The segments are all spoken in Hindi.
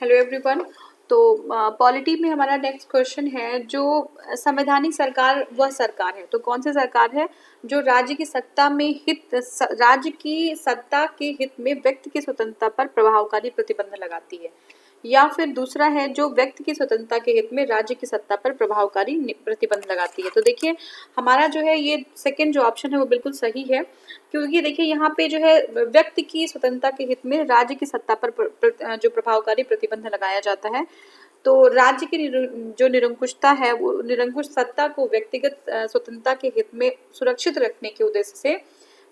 Hello everyone. तो पॉलिटी में हमारा नेक्स्ट क्वेश्चन है, जो संवैधानिक सरकार वह सरकार है, तो कौन सी सरकार है जो राज्य की सत्ता में राज्य की सत्ता के हित में व्यक्ति की स्वतंत्रता पर प्रभावकारी प्रतिबंध लगाती है, या फिर दूसरा है जो व्यक्ति की स्वतंत्रता के हित में राज्य की सत्ता पर प्रभावकारी प्रतिबंध लगाती है। तो देखिए हमारा जो है ये सेकंड जो ऑप्शन है वो बिल्कुल सही है, क्योंकि देखिए यहाँ पे जो है व्यक्ति की स्वतंत्रता के हित में राज्य की सत्ता पर जो प्रभावकारी प्रतिबंध लगाया जाता है। तो राज्य की जो निरंकुशता है, वो निरंकुश सत्ता को व्यक्तिगत स्वतंत्रता के हित में सुरक्षित रखने के उद्देश्य से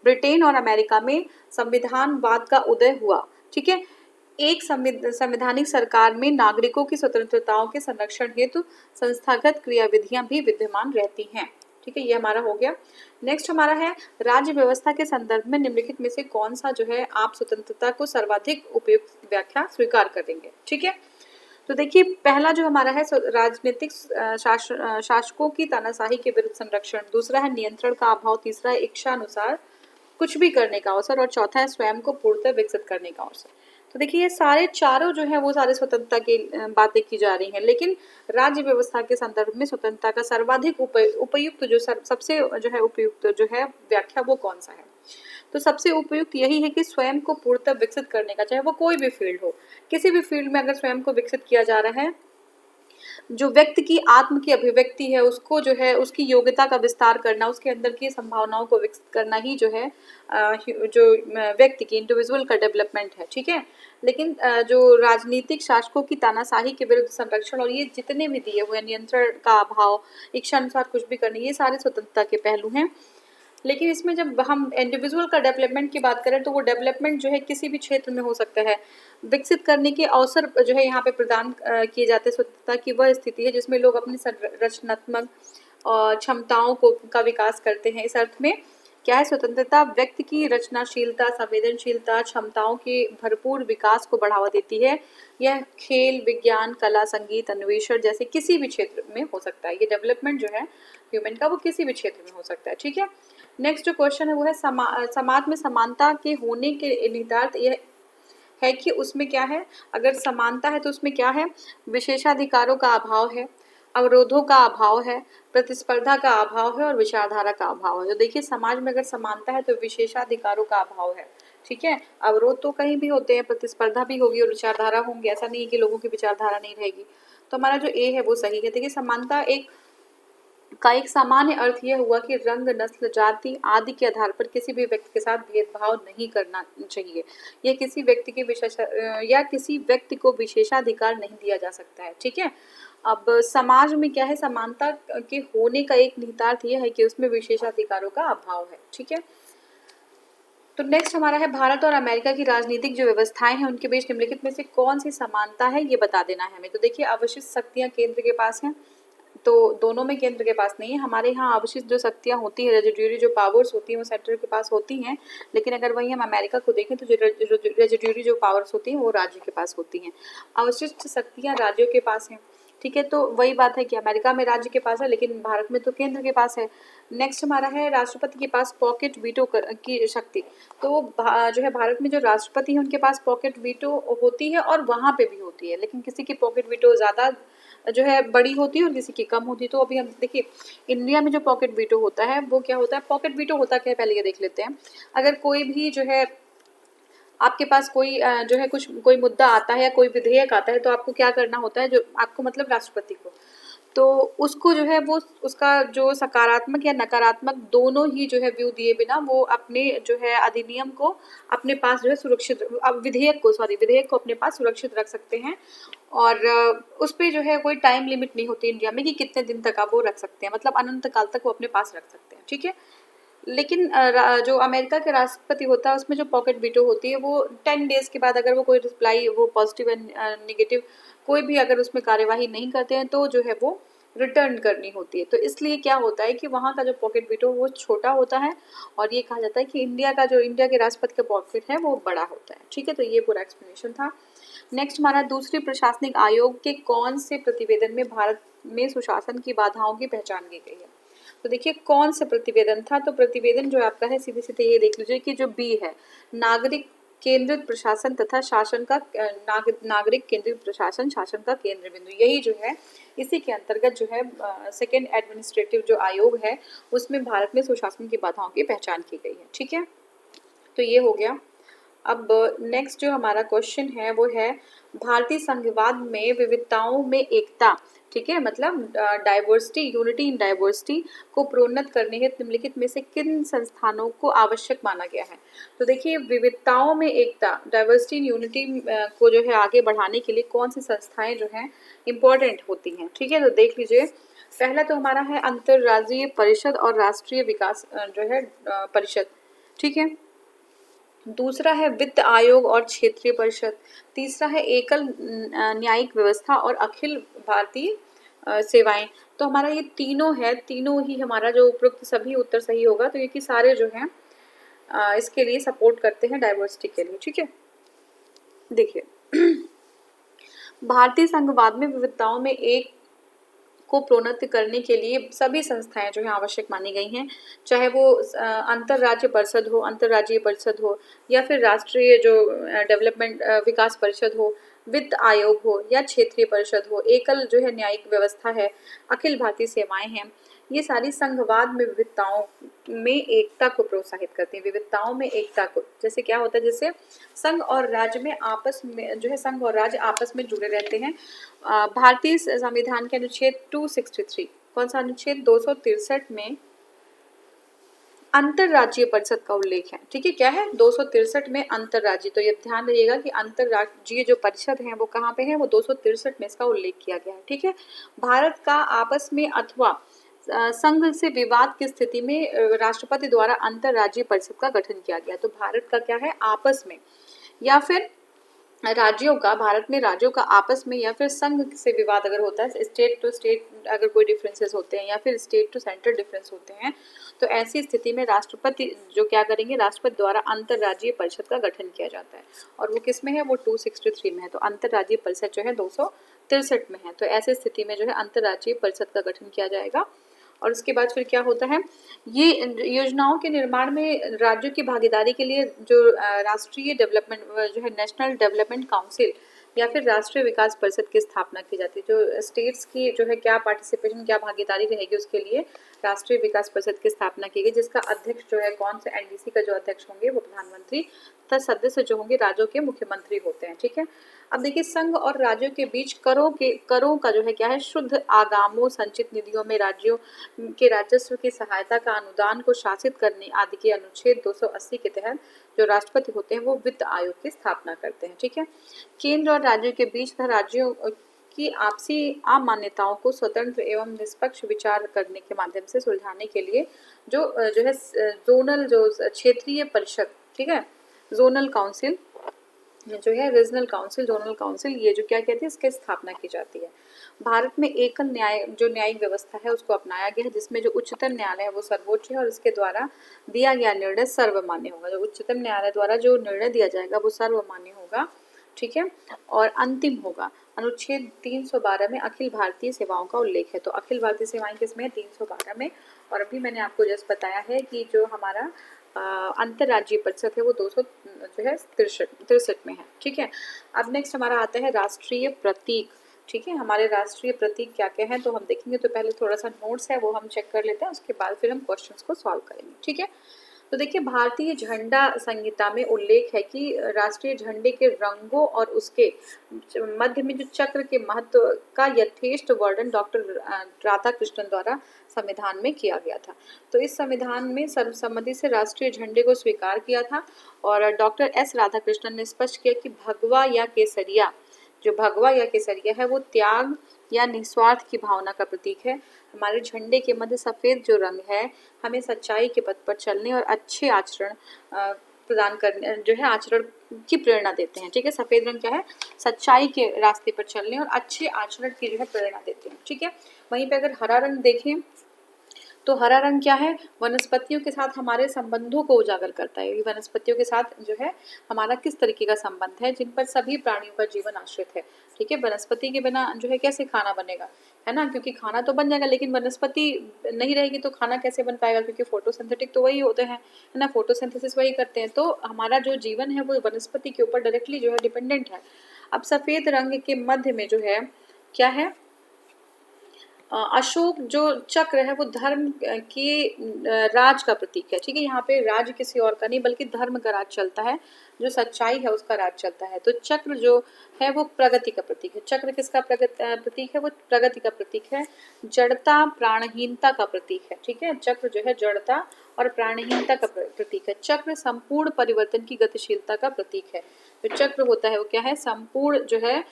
ब्रिटेन और अमेरिका में संविधानवाद का उदय हुआ। ठीक है, एक संवैधानिक सरकार में नागरिकों की स्वतंत्रताओं के संरक्षण हेतु संस्थागत क्रियाविधियां भी विद्यमान रहती हैं। ठीक है, ये हमारा हो गया। नेक्स्ट हमारा है, राज्य व्यवस्था के संदर्भ में निम्नलिखित में से कौन सा जो है आप स्वतंत्रता को सर्वाधिक उपयुक्त व्याख्या स्वीकार करेंगे। ठीक है, तो देखिए पहला जो हमारा है राजनीतिक शासकों की तानाशाही के विरुद्ध संरक्षण, दूसरा है नियंत्रण का अभाव, तीसरा है इच्छा अनुसार कुछ भी करने का अवसर, और चौथा है स्वयं को पूर्णतः विकसित करने का अवसर। तो देखिए ये सारे चारों जो है वो सारे स्वतंत्रता की बातें की जा रही हैं, लेकिन राज्य व्यवस्था के संदर्भ में स्वतंत्रता का सर्वाधिक उपयुक्त जो सबसे जो है उपयुक्त जो है व्याख्या वो कौन सा है। तो सबसे उपयुक्त यही है कि स्वयं को पूर्णतः विकसित करने का, चाहे वो कोई भी फील्ड हो, किसी भी फील्ड में अगर स्वयं को विकसित किया जा रहा है, जो व्यक्ति की आत्म की अभिव्यक्ति है उसको जो है उसकी योग्यता का विस्तार करना, उसके अंदर की संभावनाओं को विकसित करना ही जो है जो व्यक्ति की इंडिविजुअल का डेवलपमेंट है। ठीक है, लेकिन जो राजनीतिक शासकों की तानाशाही के विरुद्ध संरक्षण और ये जितने भी दिए हुए नियंत्रण का अभाव, इच्छा अनुसार कुछ भी करना, ये सारे स्वतंत्रता के पहलू हैं। लेकिन इसमें जब हम इंडिविजुअल का डेवलपमेंट की बात करें तो वो डेवलपमेंट जो है किसी भी क्षेत्र में हो सकता है। विकसित करने के अवसर जो है यहाँ पे प्रदान किए जाते हैं। स्वतंत्रता की वह स्थिति है जिसमें लोग अपनी रचनात्मक क्षमताओं का विकास करते हैं। इस अर्थ में क्या है, स्वतंत्रता व्यक्ति की रचनाशीलता, संवेदनशीलता, क्षमताओं के भरपूर विकास को बढ़ावा देती है। यह खेल, विज्ञान, कला, संगीत, अन्वेषण जैसे किसी भी क्षेत्र में हो सकता है। ये डेवलपमेंट जो है ह्यूमन का वो किसी भी क्षेत्र में हो सकता है। ठीक है, नेक्स्ट जो क्वेश्चन है वो है समाज में समानता के होने के निहितार्थ यह है कि उसमें क्या है, अगर समानता है तो उसमें क्या है, विशेषाधिकारों का अभाव है, अवरोधों का अभाव है, प्रतिस्पर्धा का अभाव है और विचारधारा का अभाव है। तो देखिए समाज में अगर समानता है तो विशेषाधिकारों का अभाव है। ठीक है, अवरोध तो कहीं भी होते हैं, प्रतिस्पर्धा भी होगी और विचारधारा होंगी, ऐसा नहीं है कि लोगों की विचारधारा नहीं रहेगी। तो हमारा जो ए है वो सही है। देखिए समानता का एक सामान्य अर्थ यह हुआ कि रंग, नस्ल, जाति आदि के आधार पर किसी भी व्यक्ति के साथ भेदभाव नहीं करना चाहिए। यह किसी व्यक्ति किसी व्यक्ति को विशेषाधिकार नहीं दिया जा सकता है। ठीक है, अब समाज में क्या है, समानता के होने का एक निहितार्थ यह है कि उसमें विशेषाधिकारों का अभाव है। ठीक है, तो नेक्स्ट हमारा है, भारत और अमेरिका की राजनीतिक जो व्यवस्थाएं हैं उनके बीच निम्नलिखित में से कौन सी समानता है, ये बता देना है हमें। तो देखिए अवशिष्ट शक्तियां केंद्र के पास हैं, तो दोनों में केंद्र के पास नहीं है। हमारे यहाँ अवशिष्ट जो शक्तियाँ होती है, रेजिड्यूरी जो पावर्स होती हैं वो सेंटर के पास होती हैं, लेकिन अगर वहीं हम अमेरिका को देखें तो जो रेजिड्यूरी जो पावर्स होती हैं वो राज्य के पास होती हैं। अवशिष्ट शक्तियाँ राज्यों के पास हैं। ठीक है, तो वही बात है कि अमेरिका में राज्य के पास है लेकिन भारत में तो केंद्र के पास है। नेक्स्ट हमारा है, राष्ट्रपति के पास पॉकेट वीटो की शक्ति। तो जो है भारत में जो राष्ट्रपति है उनके पास पॉकेट वीटो होती है और वहाँ पे भी होती है, लेकिन किसी की पॉकेट वीटो ज़्यादा जो है बड़ी होती है और किसी की कम होती है। तो अभी हम देखिए इंडिया में जो पॉकेट वीटो होता है वो क्या होता है, पॉकेट वीटो होता क्या है पहले ये देख लेते हैं। अगर कोई भी जो है आपके पास जो है कोई मुद्दा आता है या कोई विधेयक आता है तो आपको क्या करना होता है, जो आपको मतलब राष्ट्रपति को, तो उसको जो है वो उसका जो सकारात्मक या नकारात्मक दोनों ही जो है व्यू दिए बिना वो अपने जो है अधिनियम को अपने पास जो है सुरक्षित, विधेयक को अपने पास सुरक्षित रख सकते हैं। और उस पर जो है कोई टाइम लिमिट नहीं होती इंडिया में कि कितने दिन तक आप वो रख सकते हैं, मतलब अनंत काल तक वो अपने पास रख सकते हैं। ठीक है, लेकिन जो अमेरिका के राष्ट्रपति होता है उसमें जो पॉकेट वीटो होती है वो 10 डेज के बाद अगर वो कोई रिप्लाई, वो पॉजिटिव एंड नेगेटिव कोई भी अगर उसमें कार्यवाही नहीं करते हैं तो जो है वो रिटर्न करनी होती है। तो इसलिए क्या होता है कि वहाँ का जो पॉकेट वीटो वो छोटा होता है और ये कहा जाता है कि इंडिया के राष्ट्रपति का पॉकेट है वो बड़ा होता है। ठीक है, तो ये पूरा एक्सप्लेनेशन था। नेक्स्ट हमारा, दूसरी प्रशासनिक आयोग के कौन से प्रतिवेदन में भारत में सुशासन की बाधाओं की पहचान की गई है। तो देखिए कौन सा प्रतिवेदन था, तो प्रतिवेदन जो आपका है सीधे सीधे ये देख लीजिए कि जो बी है, नागरिक केंद्रित प्रशासन तथा शासन का नागरिक केंद्रित प्रशासन, शासन का केंद्र बिंदु, यही जो है इसी के अंतर्गत जो है सेकेंड एडमिनिस्ट्रेटिव जो आयोग है उसमें भारत में सुशासन की बाधाओं की पहचान की गई है। ठीक है, तो ये हो गया। अब नेक्स्ट जो हमारा क्वेश्चन है वो है भारतीय संघवाद में विविधताओं में एकता, ठीक है, मतलब डाइवर्सिटी, यूनिटी इन डाइवर्सिटी को प्रोन्नत करने हेतु निम्नलिखित में से किन संस्थानों को आवश्यक माना गया है। तो देखिए विविधताओं में एकता, डाइवर्सिटी इन यूनिटी को जो है आगे बढ़ाने के लिए कौन सी संस्थाएं जो हैं इम्पोर्टेंट होती हैं। ठीक है, तो देख लीजिए, पहला तो हमारा है अंतर्राज्यीय परिषद और राष्ट्रीय विकास जो है परिषद। ठीक है, दूसरा है वित्त आयोग और क्षेत्रीय परिषद, तीसरा है एकल न्यायिक व्यवस्था और अखिल भारतीय सेवाएं। तो हमारा ये तीनों है, तीनों ही हमारा जो उपरोक्त सभी उत्तर सही होगा। तो ये कि सारे जो हैं इसके लिए सपोर्ट करते हैं डाइवर्सिटी के लिए। ठीक है, देखिए भारतीय संघवाद में विविधताओं में एक को प्रोन्नत करने के लिए सभी संस्थाएं जो है आवश्यक मानी गई हैं, चाहे वो अंतर्राज्य परिषद हो, अंतर्राज्यीय परिषद हो, या फिर राष्ट्रीय जो डेवलपमेंट विकास परिषद हो, वित्त आयोग हो, या क्षेत्रीय परिषद हो, एकल जो है न्यायिक व्यवस्था है, अखिल भारतीय सेवाएं हैं। ये सारी संघवाद में विविधताओं में एकता को प्रोत्साहित करती हैं। विविधताओं में एकता को, जैसे क्या होता है, जैसे संघ और राज्य में आपस में जो है संघ और राज्य आपस में जुड़े रहते हैं। भारतीय संविधान के अनुच्छेद 263, कौन सा अनुच्छेद, 263 में अंतरराज्यीय परिषद का उल्लेख है। ठीक है, क्या है, 263 में अंतरराज्यीय। तो ये ध्यान रखिएगा कि अंतरराज्यीय जो परिषद है वो कहाँ पे है, वो 263 में इसका उल्लेख किया गया है। ठीक है, भारत का आपस में अथवा संघ से विवाद की स्थिति में राष्ट्रपति द्वारा अंतरराज्यीय परिषद का गठन किया गया। तो भारत का क्या है, आपस में या फिर राज्यों का, भारत में राज्यों का आपस में या फिर संघ से विवाद अगर होता है, स्टेट टू स्टेट अगर कोई डिफरेंसेस होते हैं या फिर स्टेट टू सेंटर डिफरेंस होते हैं, तो ऐसी स्थिति में राष्ट्रपति जो क्या करेंगे, राष्ट्रपति द्वारा अंतरराज्यीय परिषद का गठन किया जाता है। और वो किस में है, वो 263 में है। तो अंतरराज्यीय परिषद जो है 263 में है। तो ऐसी स्थिति में जो है अंतरराज्यीय परिषद का गठन किया जाएगा। और उसके बाद फिर क्या होता है, ये योजनाओं के निर्माण में राज्यों की भागीदारी के लिए जो राष्ट्रीय डेवलपमेंट जो है नेशनल डेवलपमेंट काउंसिल या फिर राष्ट्रीय विकास परिषद की स्थापना की जाती है। जो स्टेट्स की जो है क्या पार्टिसिपेशन, क्या भागीदारी रहेगी, उसके लिए राष्ट्रीय विकास परिषद की स्थापना की गई, जिसका अध्यक्ष जो है कौन से एनडीसी का जो अध्यक्ष होंगे वो प्रधानमंत्री तथा सदस्य जो होंगे राज्यों के मुख्यमंत्री होते हैं। ठीक है, अब देखिए संघ और राज्यों के बीच करों का जो है क्या है, शुद्ध आगामों संचित निधियों में राज्यों के राजस्व की सहायता का अनुदान को शासित करने आदि के अनुच्छेद 280 के तहत जो राष्ट्रपति होते हैं वो वित्त आयोग की स्थापना करते हैं। ठीक है, केंद्र और राज्यों के बीच तथा राज्यों की आपसी अमान्यताओं को स्वतंत्र एवं निष्पक्ष विचार करने के माध्यम से सुलझाने के लिए जो है जोनल जो क्षेत्रीय परिषद, ठीक है, जोनल काउंसिल जो है, रीजनल काउंसिल, जोनल काउंसिल, ये जो क्या कहती है, इसकी स्थापना की जाती है। भारत में एकल न्याय जो न्यायिक व्यवस्था है उसको अपनाया गया है, जिसमें जो उच्चतम न्यायालय है वो सर्वोच्च है और इसके द्वारा दिया गया निर्णय सर्वमान्य होगा। जो उच्चतम न्यायालय द्वारा जो निर्णय दिया जाएगा वो सर्वमान्य होगा। ठीक है, और अंतिम होगा। अनुच्छेद 312 में अखिल भारतीय सेवाओं का उल्लेख है। तो अखिल भारतीय सेवाएं किसमें है, 312 में। और अभी मैंने आपको जस्ट बताया है कि जो हमारा अंतर्राज्यीय परिषद है वो 263 में है। ठीक है, अब नेक्स्ट हमारा आता है राष्ट्रीय प्रतीक। ठीक है, हमारे राष्ट्रीय प्रतीक क्या क्या हैं तो हम देखेंगे। तो पहले थोड़ा सा नोट्स है वो हम चेक कर लेते हैं, उसके बाद फिर हम क्वेश्चंस को सॉल्व करेंगे। ठीक है, तो देखिए भारतीय झंडा संहिता में उल्लेख है कि राष्ट्रीय झंडे के रंगों और उसके मध्य में जो चक्र के महत्व का यथेष्ट वर्णन डॉक्टर राधाकृष्णन द्वारा संविधान में किया गया था। तो इस संविधान में सर्वसम्मति से राष्ट्रीय झंडे को स्वीकार किया था और डॉक्टर एस राधाकृष्णन ने स्पष्ट किया कि भगवा या केसरिया, जो भगवा या केसरिया है वो त्याग या निस्वार्थ की भावना का प्रतीक है। हमारे झंडे के मध्य सफ़ेद जो रंग है हमें सच्चाई के पथ पर चलने और अच्छे आचरण प्रदान करने जो है आचरण की प्रेरणा देते हैं। ठीक है, सफ़ेद रंग क्या है, सच्चाई के रास्ते पर चलने और अच्छे आचरण की जो है प्रेरणा देते हैं। ठीक है, वहीं पे अगर हरा रंग देखें तो हरा रंग क्या है, वनस्पतियों के साथ हमारे संबंधों को उजागर करता है। ये वनस्पतियों के साथ जो है हमारा किस तरीके का संबंध है, जिन पर सभी प्राणियों का जीवन आश्रित है। ठीक है, वनस्पति के बिना जो है कैसे खाना बनेगा, है ना, क्योंकि खाना तो बन जाएगा लेकिन वनस्पति नहीं रहेगी तो खाना कैसे बन पाएगा, क्योंकि फोटोसिंथेटिक तो वही होते हैं, है ना, फोटोसिंथेसिस वही करते हैं। तो हमारा जो जीवन है वो वनस्पति के ऊपर डायरेक्टली जो है डिपेंडेंट है। अब सफेद रंग के मध्य में जो है क्या है, अशोक जो चक्र है वो धर्म के राज का प्रतीक है। ठीक है, यहाँ पे राज किसी और का नहीं बल्कि धर्म का राज चलता है, जो सच्चाई है उसका राज चलता है। तो चक्र जो है वो प्रगति का प्रतीक है। चक्र किसका प्रतीक है, वो प्रगति का प्रतीक है, जड़ता प्राणहीनता का प्रतीक है। ठीक है, चक्र जो है जड़ता और प्राणहीनता का प्रतीक है। चक्र संपूर्ण परिवर्तन की गतिशीलता का प्रतीक है। जो चक्र होता है वो क्या है, संपूर्ण जो है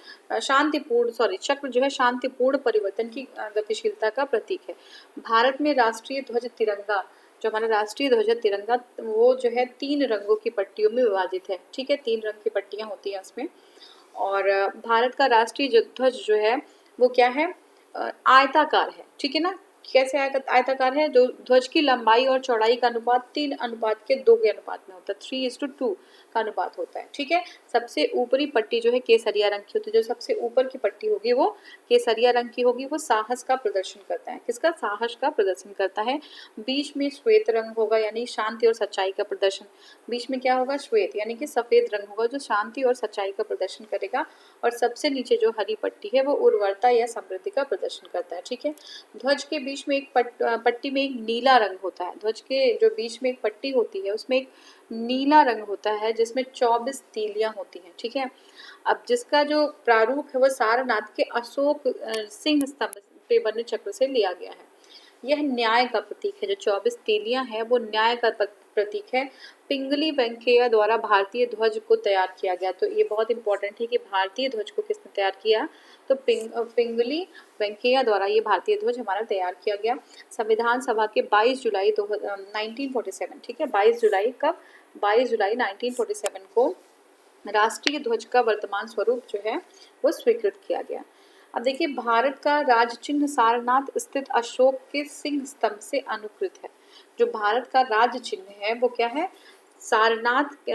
शांतिपूर्ण, चक्र जो है शांतिपूर्ण परिवर्तन की गतिशीलता का प्रतीक है। भारत में राष्ट्रीय ध्वज तिरंगा, जो हमारा राष्ट्रीय ध्वज तिरंगा, वो जो है 3 रंगों की पट्टियों में विभाजित है। ठीक है, 3 रंग की पट्टियां होती हैं उसमें। और भारत का राष्ट्रीय ध्वज जो है वो क्या है, आयताकार है। ठीक है ना, कैसे आयताकार है, जो ध्वज की लंबाई और चौड़ाई का अनुपात 3:2 के अनुपात में होता है, 3:2 का अनुपात होता है। ठीक है, सबसे ऊपरी पट्टी जो है केसरिया रंग की होती है। जो सबसे ऊपर की पट्टी होगी वो केसरिया रंग की होगी, वो साहस का प्रदर्शन करता है। किसका, साहस का प्रदर्शन करता है। बीच में श्वेत रंग होगा यानी शांति और सच्चाई का प्रदर्शन। बीच में क्या होगा, श्वेत यानी कि सफेद रंग होगा जो शांति और सच्चाई का प्रदर्शन करेगा। और सबसे नीचे जो हरी पट्टी है वो उर्वरता या समृद्धि का प्रदर्शन करता है। ठीक है, ध्वज के बीच में एक पट्टी में एक नीला रंग होता है। ध्वज के जो बीच में एक पट्टी होती है उसमें एक नीला रंग होता है जिसमें 24 तीलियां होती हैं। ठीक है, अब जिसका जो प्रारूप है वो सारनाथ के अशोक सिंह स्तंभ पे बने चक्र से लिया गया है। यह न्याय का प्रतीक है। जो 24 तीलियां है वो न्याय का प्रतीक है। पिंगली वेंकैया द्वारा भारतीय ध्वज को तैयार किया गया। तो ये बहुत इंपॉर्टेंट है कि भारतीय ध्वज को किसने तैयार किया, तो पिंगली वेंकैया द्वारा ये भारतीय ध्वज हमारा तैयार किया गया। संविधान सभा के 22 जुलाई 1947, ठीक है, 22 जुलाई कब, 22 जुलाई 1947 को राष्ट्रीय ध्वज का वर्तमान स्वरूप जो है वो स्वीकृत किया गया। अब देखिए, भारत का राज चिन्ह सारनाथ स्थित अशोक के सिंह स्तंभ से अनुकृत है। जो भारत का राज चिन्ह है वो क्या है, सारनाथ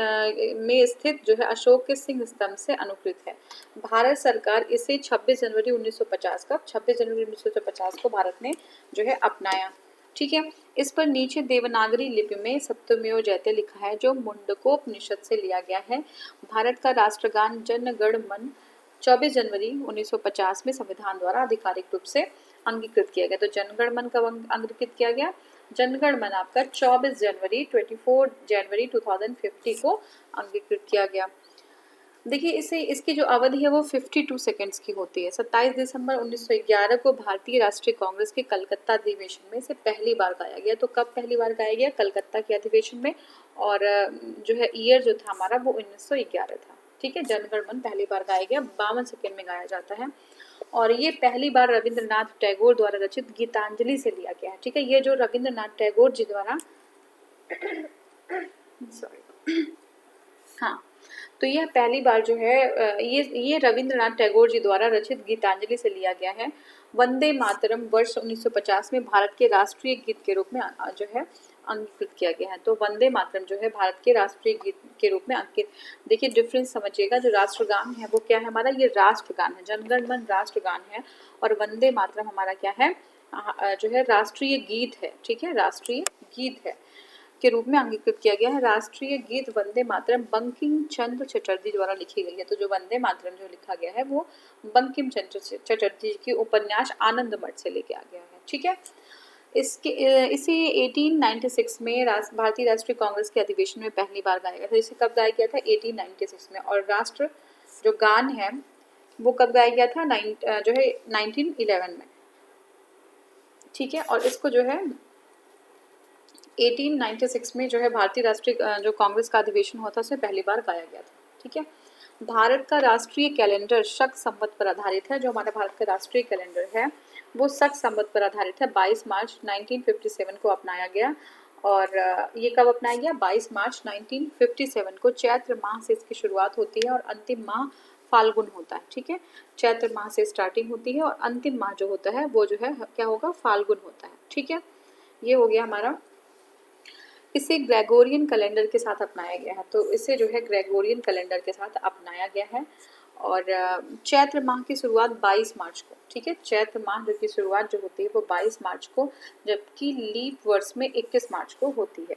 में स्थित जो है अशोक के सिंह स्तंभ से अनुकृत है। भारत सरकार इसे 26 जनवरी 1950 का 26 जनवरी 1950 को भारत ने जो है अपनाया। ठीक है, इस पर नीचे देवनागरी लिपि में सत्यमेव जयते लिखा है जो मुंडकोपनिषद से लिया गया है। भारत का राष्ट्रगान जन गण मन 24 जनवरी 1950 में संविधान द्वारा आधिकारिक रूप से अंगीकृत किया गया। तो जनगण मन कब अंगीकृत किया गया, जनगण मन आपका 24 जनवरी 2050 को अंगीकृत किया गया। देखिए, इसकी जो अवधि है वो 52 सेकेंड्स की होती है। 27 दिसंबर 1911 को भारतीय राष्ट्रीय कांग्रेस के कलकत्ता अधिवेशन में इसे पहली बार गाया गया। तो कब पहली बार गाया गया, कलकत्ता के अधिवेशन में, और जो है ईयर जो था हमारा वो 1911 था। ठीक है, जनगण मन पहली बार गाया गया, 52 सेकेंड में गाया जाता है। और ये पहली बार रविंद्रनाथ टैगोर द्वारा रचित गीतांजलि से लिया गया है। ठीक है, ये जो रविंद्रनाथ टैगोर जी द्वारा हाँ, तो यह पहली बार जो है ये रविंद्रनाथ टैगोर जी द्वारा रचित गीतांजलि से लिया गया है। वंदे मातरम वर्ष 1950 में भारत के राष्ट्रीय गीत के रूप में जो है अंकित किया गया है। तो वंदे मातरम जो है भारत के राष्ट्रीय गीत के रूप में अंकित। देखिए डिफरेंस समझिएगा, जो राष्ट्रगान है वो क्या है हमारा, ये राष्ट्रगान है, जनगण मन राष्ट्रगान है, और वंदे मातरम हमारा क्या है, जो है राष्ट्रीय गीत है। ठीक है, राष्ट्रीय गीत है के रूप में अंगीकृत किया गया है। राष्ट्रीय गीत वंदे मातरम बंकिम चंद्र चटर्जी द्वारा लिखी गई है। तो जो वंदे मातरम जो लिखा गया है वो बंकिम चंद्र चटर्जी की उपन्यास आनंद मठ से लेके आ गया है। ठीक है, इसे 1896 में भारतीय राष्ट्रीय कांग्रेस के अधिवेशन में पहली बार गाया गया था। इसे कब गाया गया था, 1896 में। और राष्ट्र जो गान है वो कब गाया गया था, जो है 1911 में। ठीक है, और इसको जो है 1896 में जो है भारतीय राष्ट्रीय जो कांग्रेस का अधिवेशन हुआ था उसमें पहली बार गाया गया था। ठीक है, भारत का राष्ट्रीय कैलेंडर शक संवत पर आधारित है। जो हमारा भारत का राष्ट्रीय कैलेंडर है वो शक संवत पर आधारित है। 22 मार्च 1957 को अपनाया गया। और ये कब अपनाया गया, 22 मार्च 1957 को। चैत्र माह से इसकी शुरुआत होती है और अंतिम माह फाल्गुन होता है। ठीक है, चैत्र माह से स्टार्टिंग होती है और अंतिम माह जो होता है वो जो है क्या होगा, फाल्गुन होता है। ठीक है, ये हो गया हमारा। इसे ग्रेगोरियन कैलेंडर के साथ अपनाया गया है, तो इसे जो है ग्रेगोरियन कैलेंडर के साथ अपनाया गया है। और चैत्र माह की शुरुआत 22 मार्च को, ठीक है, चैत्र माह जो की शुरुआत जो होती है वो 22 मार्च को, जबकि लीप वर्ष में 21 मार्च को होती है।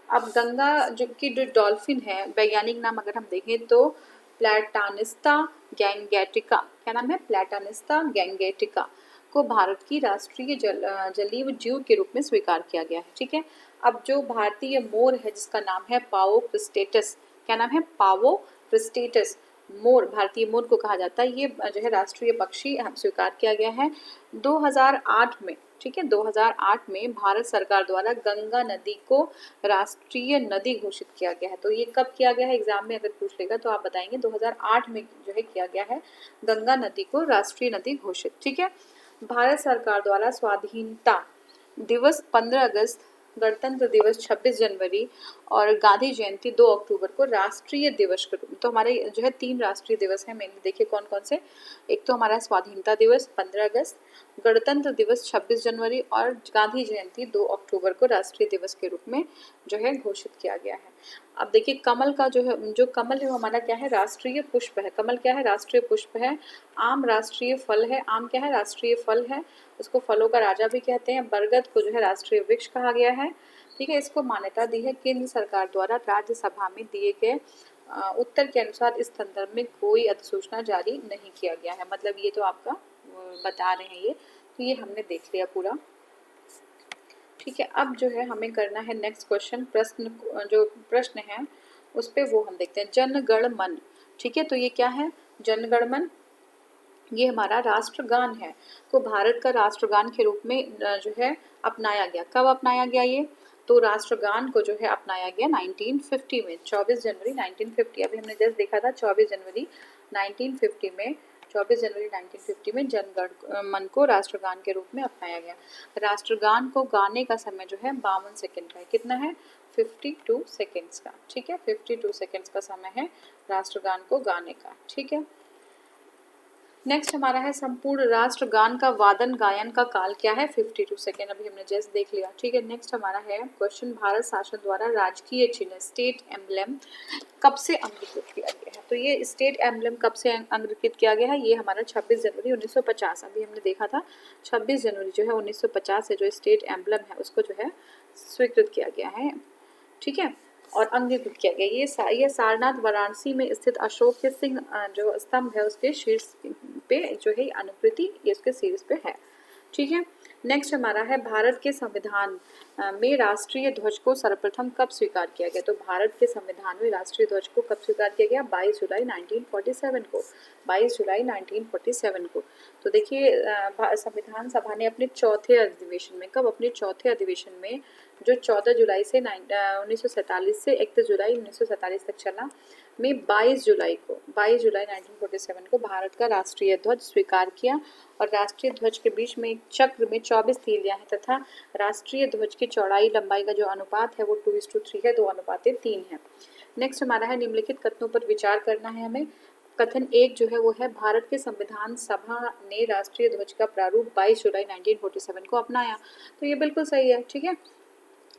अब गंगा जो डॉल्फिन है, वैज्ञानिक नाम अगर हम देखें तो प्लेटानिस्टा गैंगेटिका, क्या नाम है, प्लेटानिस्टा गैंगेटिका को भारत की राष्ट्रीय जलीय जीव के रूप में स्वीकार किया गया है, ठीक है। अब जो भारतीय मोर है जिसका नाम है पावो क्रिस्टेटस, क्या नाम है, पावो क्रिस्टेटस मोर, भारतीय मोर को कहा जाता है, ये जो है राष्ट्रीय पक्षी स्वीकार किया गया है 2008 में, ठीक है। 2008 में भारत सरकार द्वारा गंगा नदी को राष्ट्रीय नदी घोषित किया गया है। तो ये कब किया गया है, एग्जाम में अगर पूछ लेगा तो आप बताएंगे 2008 में जो है किया गया है गंगा नदी को राष्ट्रीय नदी घोषित, ठीक है। भारत सरकार द्वारा स्वाधीनता दिवस 15 अगस्त, गणतंत्र दिवस 26 जनवरी और गांधी जयंती 2 अक्टूबर को राष्ट्रीय दिवस के रूप में, तो हमारे जो है 3 राष्ट्रीय दिवस हैं मेनली, देखिए कौन कौन से। एक तो हमारा स्वाधीनता दिवस 15 अगस्त, गणतंत्र दिवस 26 जनवरी और गांधी जयंती 2 अक्टूबर को राष्ट्रीय दिवस के रूप में जो है घोषित किया गया है। अब देखिए कमल का जो कमल है वो हमारा क्या है, राष्ट्रीय पुष्प है। कमल क्या है, राष्ट्रीय पुष्प है। आम राष्ट्रीय फल है, आम क्या है, राष्ट्रीय फल है, उसको फलों का राजा भी कहते हैं। बरगद को जो है राष्ट्रीय वृक्ष कहा गया है, ठीक है। इसको मान्यता दी है केंद्र सरकार द्वारा राज्यसभा में दिए गए उत्तर के अनुसार इस संदर्भ में कोई अधिसूचना जारी नहीं किया गया है। मतलब ये तो आपका बता रहे हैं ये, तो ये हमने देख लिया पूरा, ठीक है। अब जो है हमें करना है नेक्स्ट क्वेश्चन, जो प्रश्न है उस पे वो हम देखते हैं। जन गण मन, ठीक है, तो ये क्या है, जन गण मन, ये हमारा राष्ट्रगान है, को भारत का राष्ट्रगान के रूप में जो है अपनाया गया। कब अपनाया गया ये, तो राष्ट्रगान को जो है अपनाया गया 1950 में, 24 जनवरी 1950। अभी हमने जस्ट देखा था 24 जनवरी 1950 में, 24 जनवरी 1950 में जनगण मन को राष्ट्रगान के रूप में अपनाया गया। राष्ट्रगान को गाने का समय जो है 52 सेकंड का है, कितना है, 52 सेकंड्स का, ठीक है, 52 सेकंड्स का समय है राष्ट्रगान को गाने का, ठीक है। नेक्स्ट हमारा है संपूर्ण राष्ट्रगान का वादन गायन का काल क्या है, 52 सेकेंड, अभी हमने जस्ट देख लिया, ठीक है। नेक्स्ट हमारा है क्वेश्चन, भारत शासन द्वारा राजकीय चिन्ह स्टेट एम्बलम कब से अंगीकृत किया गया है। तो ये स्टेट एम्बलम कब से अंगीकृत किया गया है, ये हमारा 26 जनवरी 1950, अभी हमने देखा था 26 जनवरी जो है 1950 से जो स्टेट एम्बलम है उसको जो है स्वीकृत किया गया है, ठीक है, और अंगीकृत किया गया। ये सारनाथ वाराणसी में स्थित अशोक के सिंह जो स्तंभ है उसके शीर्ष पे जो है अनुकृति, ये उसके शीर्ष पे है, ठीक है। नेक्स्ट हमारा है भारत के संविधान में राष्ट्रीय ध्वज को सर्वप्रथम कब स्वीकार किया गया। तो भारत के संविधान में राष्ट्रीय ध्वज को कब स्वीकार किया गया, 22 जुलाई 1947 को, 22 जुलाई 1947 को। तो देखिए संविधान सभा ने अपने चौथे अधिवेशन में, कब, अपने चौथे अधिवेशन में जो 14 जुलाई से 1947 से 31 जुलाई 1947 तक चला, में 22 जुलाई 1947 को भारत का राष्ट्रीय ध्वज स्वीकार किया। और राष्ट्रीय ध्वज के बीच में एक चक्र में 24 तीलियां हैं तथा राष्ट्रीय ध्वज की चौड़ाई लंबाई का जो अनुपात है वो 2:3 है, 2:3 है। नेक्स्ट हमारा है निम्नलिखित कथनों पर विचार करना है हमें। कथन 1 जो है वो है भारत के संविधान सभा ने राष्ट्रीय ध्वज का प्रारूप 22 जुलाई 1947 को अपनाया, तो ये बिल्कुल सही है, ठीक है।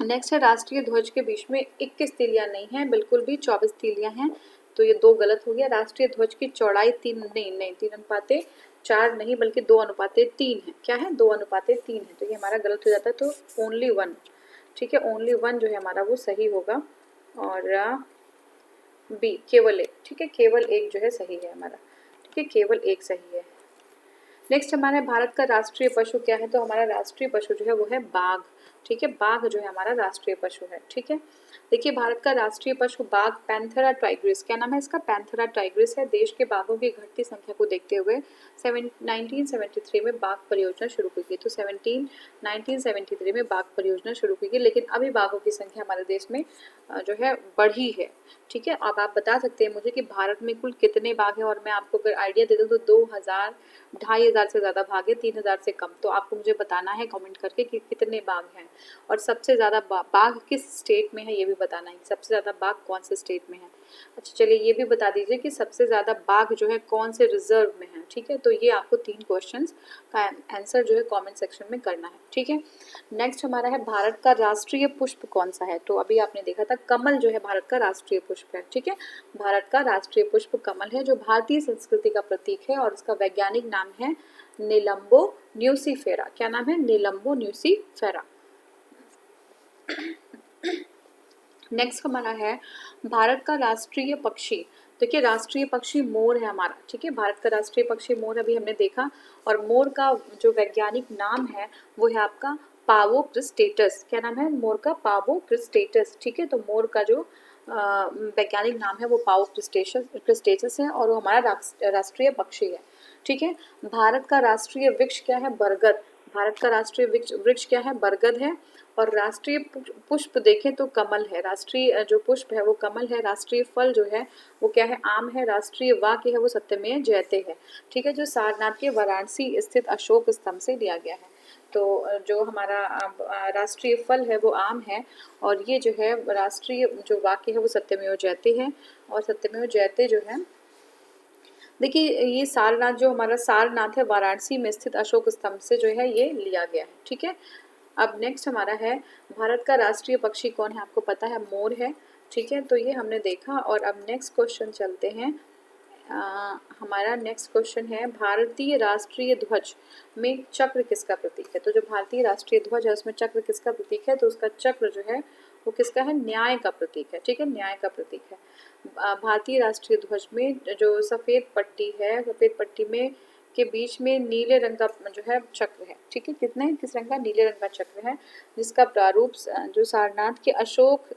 नेक्स्ट है राष्ट्रीय ध्वज के बीच में 21 तीलियां नहीं है, बिल्कुल भी 24 तीलियां हैं, तो ये 2 गलत हो गया। राष्ट्रीय ध्वज की चौड़ाई 3:4 नहीं बल्कि 2:3 है, क्या है, 2:3 है, तो ये हमारा गलत हो जाता है, तो ओनली 1, ठीक है, ओनली 1 जो है हमारा वो सही होगा। और बी केवल 1, ठीक है, केवल 1 जो है सही है हमारा, ठीक है, केवल 1 सही है। नेक्स्ट हमारा भारत का राष्ट्रीय पशु क्या है, तो हमारा राष्ट्रीय पशु जो है वो है बाघ, ठीक है, बाघ जो है हमारा राष्ट्रीय पशु है, ठीक है। देखिए भारत का राष्ट्रीय पशु बाघ पैंथेरा टाइग्रिस, क्या नाम है इसका, पैंथेरा टाइग्रिस है। देश के बाघों की घटती संख्या को देखते हुए 1973 में बाघ परियोजना शुरू हुई थी, तो 1973 में बाघ परियोजना शुरू हुई थी, लेकिन अभी बाघों की संख्या हमारे देश में जो है बढ़ी है, ठीक है। अब आप बता सकते हैं मुझे कि भारत में कुल कितने बाघ हैं, और मैं आपको अगर आइडिया दे दूँ तो 2000, 2500 से ज़्यादा बाघ है, 3000 से कम, तो आपको मुझे बताना है कमेंट करके कि कितने बाघ हैं, और सबसे ज़्यादा बाघ किस स्टेट में है ये भी बताना है, सबसे ज़्यादा बाघ कौन से स्टेट में है। अच्छा चलिए ये भी बता दीजिए कि सबसे ज़्यादा बाघ जो है कौन से रिजर्व में है, ठीक है। तो ये आपको 3 क्वेश्चंस का आंसर जो है कमेंट सेक्शन में करना है, ठीक है। नेक्स्ट हमारा है भारत का राष्ट्रीय पुष्प कौन सा है। तो अभी आपने देखा था कमल जो है भारत का राष्ट्रीय पुष्प है, ठीक है। भारत का राष्ट्रीय पुष्प कमल है जो भारतीय संस्कृति का प्रतीक है और इसका वैज्ञानिक नाम है निलंबो न्यूसीफेरा। क्या नाम है? निलंबो न्यूसीफेरा। नेक्स्ट हमारा है भारत का राष्ट्रीय पक्षी। देखिए राष्ट्रीय पक्षी मोर है हमारा, ठीक है। भारत का राष्ट्रीय पक्षी मोर अभी हमने देखा, और मोर का जो वैज्ञानिक नाम है वो है आपका पावो क्रिस्टेटस। क्या नाम है मोर का? पावो क्रिस्टेटस, ठीक है। तो मोर का जो वैज्ञानिक नाम है वो पावो क्रिस्टेटस है और वो हमारा राष्ट्रीय पक्षी है, ठीक है। भारत का राष्ट्रीय वृक्ष क्या है? बरगद। भारत का राष्ट्रीय वृक्ष क्या है? बरगद है। और राष्ट्रीय पुष्प देखें तो कमल है। राष्ट्रीय जो पुष्प है वो कमल है। राष्ट्रीय फल जो है वो क्या है? आम है। राष्ट्रीय वाक्य है वो सत्यमेव जयते है, ठीक है। जो सारनाथ के वाराणसी स्थित अशोक स्तंभ से लिया गया है। तो जो हमारा राष्ट्रीय फल है वो आम है, और ये जो है राष्ट्रीय जो वाक्य है वो सत्यमेव जयते है। और सत्यमेव जयते जो है, देखिए ये सारनाथ जो हमारा सारनाथ है वाराणसी में स्थित अशोक स्तंभ से जो है ये लिया गया है, ठीक है। अब नेक्स्ट हमारा है भारत का राष्ट्रीय पक्षी कौन है? आपको पता है मोर है, ठीक है। तो ये हमने देखा, और अब नेक्स्ट क्वेश्चन चलते हैं। हमारा नेक्स्ट क्वेश्चन है भारतीय राष्ट्रीय ध्वज में चक्र किसका प्रतीक है। तो जो भारतीय राष्ट्रीय ध्वज है उसमें चक्र किसका प्रतीक है? तो उसका चक्र जो है वो किसका है? न्याय का प्रतीक है, ठीक है। न्याय का प्रतीक है। भारतीय राष्ट्रीय ध्वज में जो सफ़ेद पट्टी है, सफ़ेद पट्टी में के बीच में नीले रंग का जो है चक्र है, ठीक है। किस रंग का? नीले रंग का चक्र है, जिसका प्रारूप जो सारनाथ के अशोक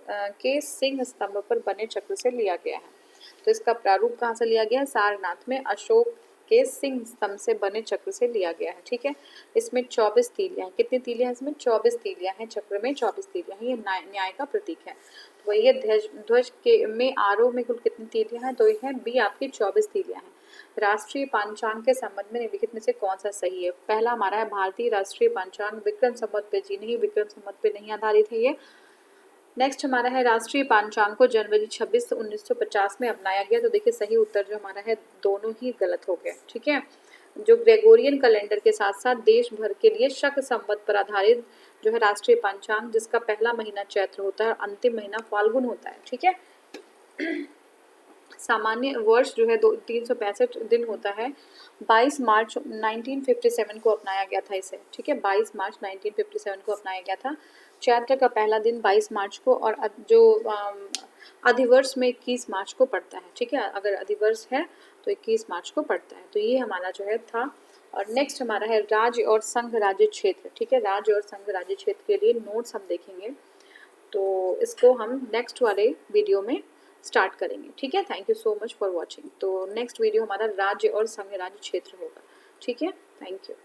के सिंह स्तंभ पर बने चक्र से लिया गया है। तो इसका प्रारूप कहाँ से लिया गया है? सारनाथ में अशोक के सिंह स्तंभ से बने चक्र से लिया गया है, ठीक है। इसमें 24 तीलियां हैं। कितनी तीलियां हैं इसमें? 24 तीलियां हैं। चक्र में 24 तीलियां हैं। ये न्याय का प्रतीक है। तो वही ध्वज के में आरोह में कुल कितनी तीलियां हैं? तो ये है बी आपकी 24 तीलियां हैं। राष्ट्रीय पंचांग के संबंध में निम्नलिखित में से कौन सा सही है? पहला हमारा है भारतीय राष्ट्रीय पंचांग विक्रम संवत पे जी नहीं, विक्रम संवत पे नहीं आधारित है ये। नेक्स्ट हमारा है राष्ट्रीय पंचांग को जनवरी 26 1950 में अपनाया गया। तो देखिए सही उत्तर जो हमारा है दोनों ही गलत हो गए, ठीक है। जो ग्रेगोरियन कैलेंडर के साथ साथ देश भर के लिए शक संवत पर आधारित जो है राष्ट्रीय पंचांग, जिसका पहला महीना चैत्र होता है और अंतिम महीना फाल्गुन होता है, ठीक है। सामान्य वर्ष जो है 365 दिन होता है। 22 मार्च 1957 को अपनाया गया था इसे, ठीक है। 22 मार्च 1957 को अपनाया गया था। चैत्र का पहला दिन 22 मार्च को, और जो अधिवर्ष में 21 मार्च को पड़ता है, ठीक है। अगर अधिवर्ष है तो 21 मार्च को पड़ता है। तो ये हमारा जो है था। और नेक्स्ट हमारा है राज्य और संघ राज्य क्षेत्र, ठीक है। राज्य और संघ राज्य क्षेत्र के लिए नोट्स हम देखेंगे, तो इसको हम नेक्स्ट वाले वीडियो में स्टार्ट करेंगे, ठीक है। Thank you so much for watching. तो नेक्स्ट वीडियो हमारा राज्य और संघ राज्य क्षेत्र होगा, ठीक है। Thank you.